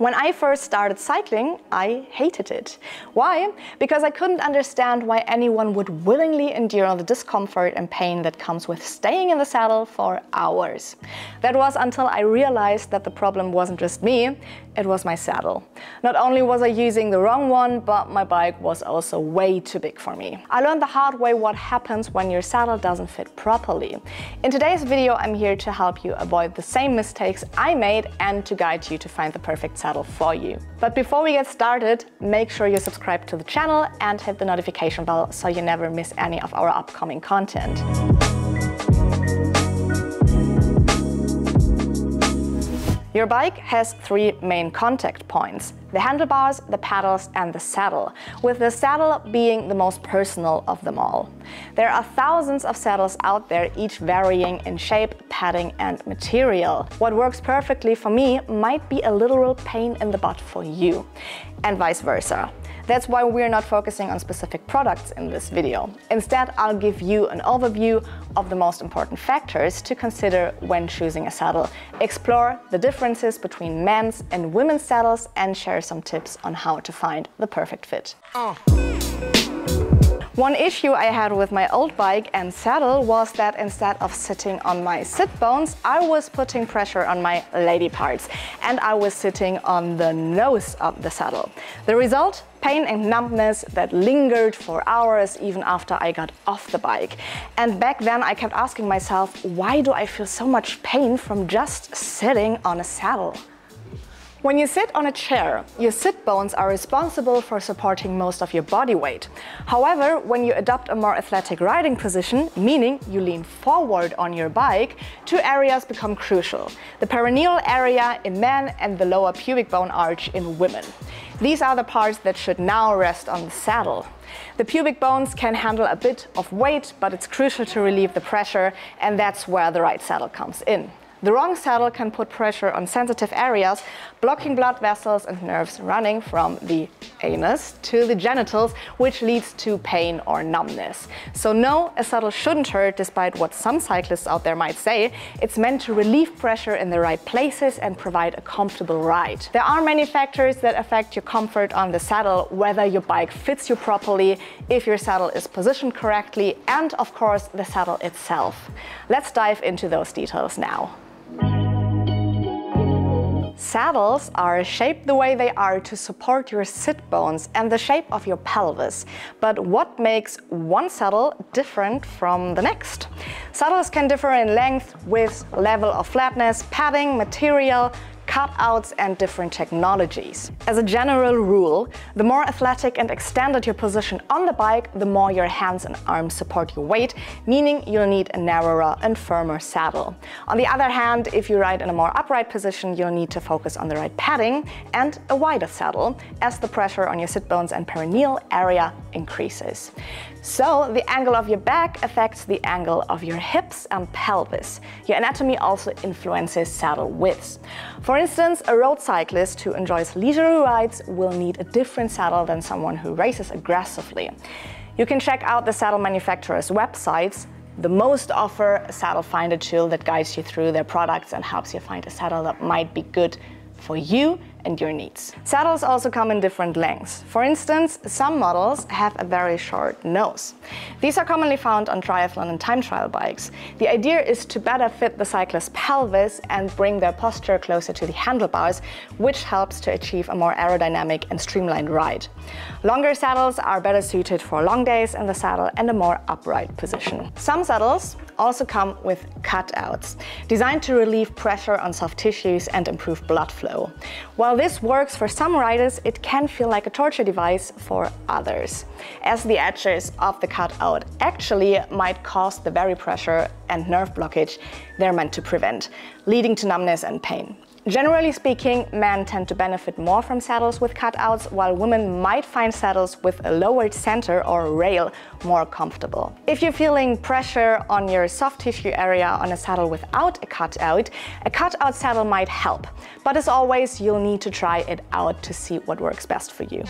When I first started cycling, I hated it. Why? Because I couldn't understand why anyone would willingly endure the discomfort and pain that comes with staying in the saddle for hours. That was until I realized that the problem wasn't just me, it was my saddle. Not only was I using the wrong one, but my bike was also way too big for me. I learned the hard way what happens when your saddle doesn't fit properly. In today's video, I'm here to help you avoid the same mistakes I made and to guide you to find the perfect saddle for you. But before we get started, make sure you subscribe to the channel and hit the notification bell so you never miss any of our upcoming content. Your bike has three main contact points: the handlebars, the pedals and the saddle, with the saddle being the most personal of them all. There are thousands of saddles out there, each varying in shape, padding and material. What works perfectly for me might be a literal pain in the butt for you, and vice versa. That's why we're not focusing on specific products in this video. Instead, I'll give you an overview of the most important factors to consider when choosing a saddle, explore the differences between men's and women's saddles, and share some tips on how to find the perfect fit. One issue I had with my old bike and saddle was that instead of sitting on my sit bones, I was putting pressure on my lady parts, and I was sitting on the nose of the saddle. The result? Pain and numbness that lingered for hours even after I got off the bike. And back then I kept asking myself, why do I feel so much pain from just sitting on a saddle? When you sit on a chair, your sit bones are responsible for supporting most of your body weight. However, when you adopt a more athletic riding position, meaning you lean forward on your bike, two areas become crucial: the perineal area in men and the lower pubic bone arch in women. These are the parts that should now rest on the saddle. The pubic bones can handle a bit of weight, but it's crucial to relieve the pressure, and that's where the right saddle comes in. The wrong saddle can put pressure on sensitive areas, blocking blood vessels and nerves running from the anus to the genitals, which leads to pain or numbness. So no, a saddle shouldn't hurt, despite what some cyclists out there might say. It's meant to relieve pressure in the right places and provide a comfortable ride. There are many factors that affect your comfort on the saddle, whether your bike fits you properly, if your saddle is positioned correctly, and of course the saddle itself. Let's dive into those details now. Saddles are shaped the way they are to support your sit bones and the shape of your pelvis. But what makes one saddle different from the next? Saddles can differ in length, width, level of flatness, padding, material, cutouts and different technologies. As a general rule, the more athletic and extended your position on the bike, the more your hands and arms support your weight, meaning you'll need a narrower and firmer saddle. On the other hand, if you ride in a more upright position, you'll need to focus on the right padding and a wider saddle, as the pressure on your sit bones and perineal area increases. So the angle of your back affects the angle of your hips and pelvis. Your anatomy also influences saddle widths. For instance, a road cyclist who enjoys leisurely rides will need a different saddle than someone who races aggressively. You can check out the saddle manufacturers' websites. The most offer a saddle finder tool that guides you through their products and helps you find a saddle that might be good for you and your needs. Saddles also come in different lengths. For instance, some models have a very short nose. These are commonly found on triathlon and time trial bikes. The idea is to better fit the cyclist's pelvis and bring their posture closer to the handlebars, which helps to achieve a more aerodynamic and streamlined ride. Longer saddles are better suited for long days in the saddle and a more upright position. Some saddles also come with cutouts, designed to relieve pressure on soft tissues and improve blood flow. While this works for some riders, it can feel like a torture device for others, as the edges of the cutout actually might cause the very pressure and nerve blockage they're meant to prevent, leading to numbness and pain. Generally speaking, men tend to benefit more from saddles with cutouts, while women might find saddles with a lowered center or rail more comfortable. If you're feeling pressure on your soft tissue area on a saddle without a cutout saddle might help. But as always, you'll need to try it out to see what works best for you.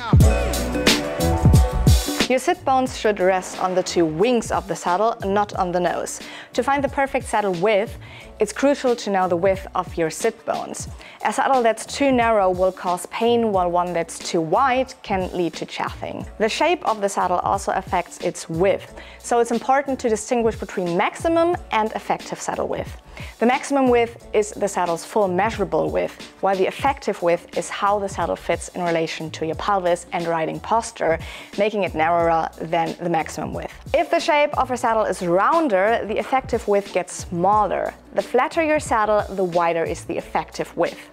Your sit bones should rest on the two wings of the saddle, not on the nose. To find the perfect saddle width, it's crucial to know the width of your sit bones. A saddle that's too narrow will cause pain, while one that's too wide can lead to chafing. The shape of the saddle also affects its width, so it's important to distinguish between maximum and effective saddle width. The maximum width is the saddle's full measurable width, while the effective width is how the saddle fits in relation to your pelvis and riding posture, making it narrower than the maximum width. If the shape of a saddle is rounder, the effective width gets smaller. The flatter your saddle, the wider is the effective width.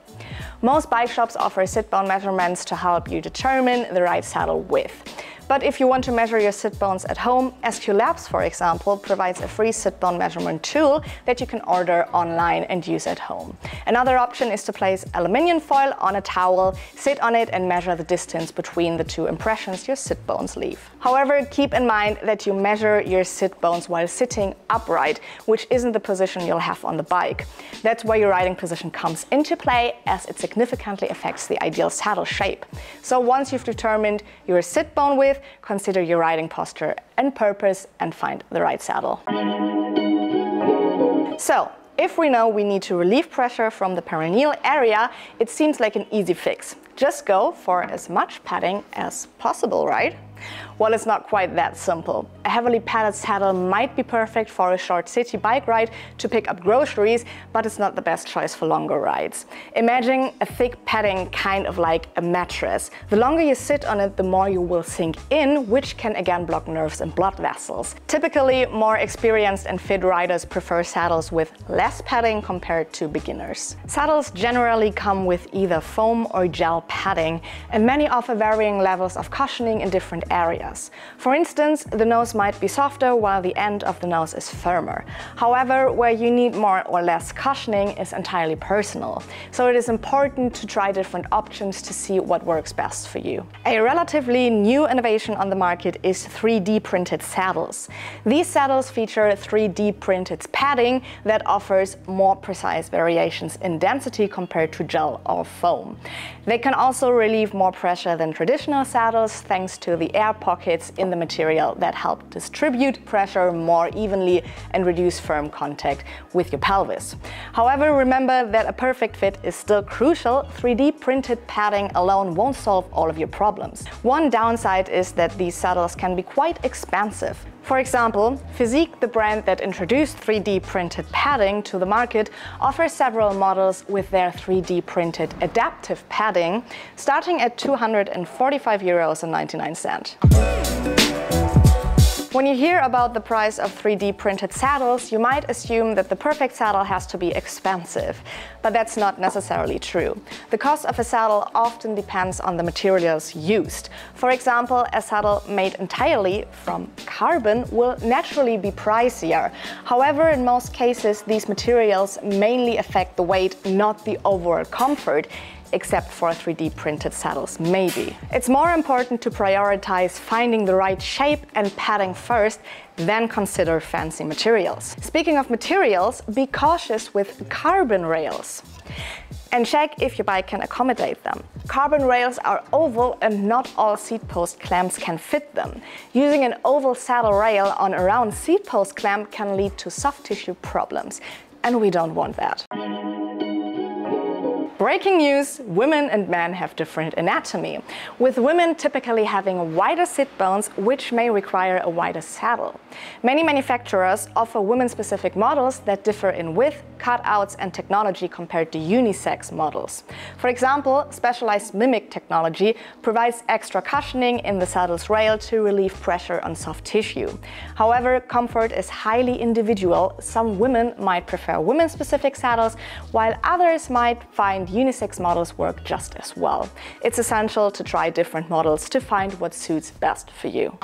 Most bike shops offer sit bone measurements to help you determine the right saddle width. But if you want to measure your sit bones at home, SQ Labs, for example, provides a free sit bone measurement tool that you can order online and use at home. Another option is to place aluminium foil on a towel, sit on it and measure the distance between the two impressions your sit bones leave. However, keep in mind that you measure your sit bones while sitting upright, which isn't the position you'll have on the bike. That's where your riding position comes into play, as it significantly affects the ideal saddle shape. So once you've determined your sit bone width, consider your riding posture and purpose and find the right saddle. So, if we know we need to relieve pressure from the perineal area, it seems like an easy fix. Just go for as much padding as possible, right? Well, it's not quite that simple. A heavily padded saddle might be perfect for a short city bike ride to pick up groceries, but it's not the best choice for longer rides. Imagine a thick padding kind of like a mattress. The longer you sit on it, the more you will sink in, which can again block nerves and blood vessels. Typically, more experienced and fit riders prefer saddles with less padding compared to beginners. Saddles generally come with either foam or gel padding, and many offer varying levels of cushioning in different areas. For instance, the nose might be softer while the end of the nose is firmer. However, where you need more or less cushioning is entirely personal, so it is important to try different options to see what works best for you. A relatively new innovation on the market is 3D printed saddles. These saddles feature 3D printed padding that offers more precise variations in density compared to gel or foam. They can also relieve more pressure than traditional saddles thanks to the air pockets in the material that help distribute pressure more evenly and reduce firm contact with your pelvis. However, remember that a perfect fit is still crucial. 3D printed padding alone won't solve all of your problems. One downside is that these saddles can be quite expensive. For example, Physique, the brand that introduced 3D printed padding to the market, offers several models with their 3D printed adaptive padding, starting at €245.99. When you hear about the price of 3D printed saddles, you might assume that the perfect saddle has to be expensive, but that's not necessarily true. The cost of a saddle often depends on the materials used. For example, a saddle made entirely from carbon will naturally be pricier. However, in most cases, these materials mainly affect the weight, not the overall comfort, except for 3D printed saddles, maybe. It's more important to prioritize finding the right shape and padding first, then consider fancy materials. Speaking of materials, be cautious with carbon rails and check if your bike can accommodate them. Carbon rails are oval and not all seat post clamps can fit them. Using an oval saddle rail on a round seat post clamp can lead to soft tissue problems, and we don't want that. Breaking news, women and men have different anatomy, with women typically having wider sit bones, which may require a wider saddle. Many manufacturers offer women-specific models that differ in width, cutouts and technology compared to unisex models. For example, specialized mimic technology provides extra cushioning in the saddle's rail to relieve pressure on soft tissue. However, comfort is highly individual. Some women might prefer women-specific saddles, while others might find unisex models work just as well. It's essential to try different models to find what suits best for you.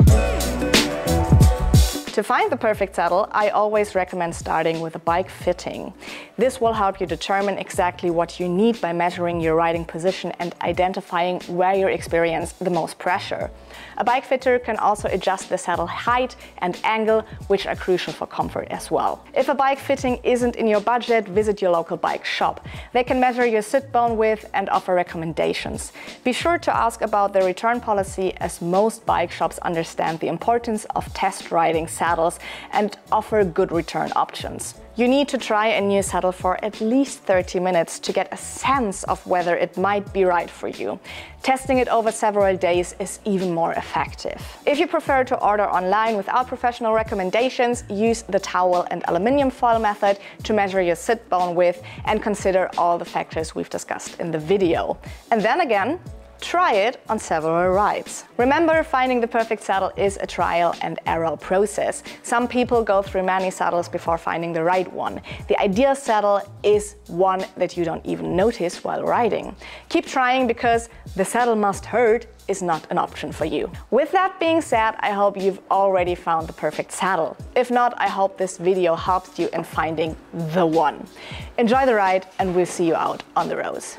To find the perfect saddle, I always recommend starting with a bike fitting. This will help you determine exactly what you need by measuring your riding position and identifying where you experience the most pressure. A bike fitter can also adjust the saddle height and angle, which are crucial for comfort as well. If a bike fitting isn't in your budget, visit your local bike shop. They can measure your sit bone width and offer recommendations. Be sure to ask about the return policy, as most bike shops understand the importance of test riding saddles and offer good return options. You need to try a new saddle for at least 30 minutes to get a sense of whether it might be right for you. Testing it over several days is even more effective. If you prefer to order online without professional recommendations, use the towel and aluminium foil method to measure your sit bone width and consider all the factors we've discussed in the video. And then again, try it on several rides. Remember, finding the perfect saddle is a trial and error process. Some people go through many saddles before finding the right one. The ideal saddle is one that you don't even notice while riding. Keep trying, because the saddle must hurt is not an option for you. With that being said, I hope you've already found the perfect saddle. If not, I hope this video helps you in finding the one. Enjoy the ride, and we'll see you out on the roads.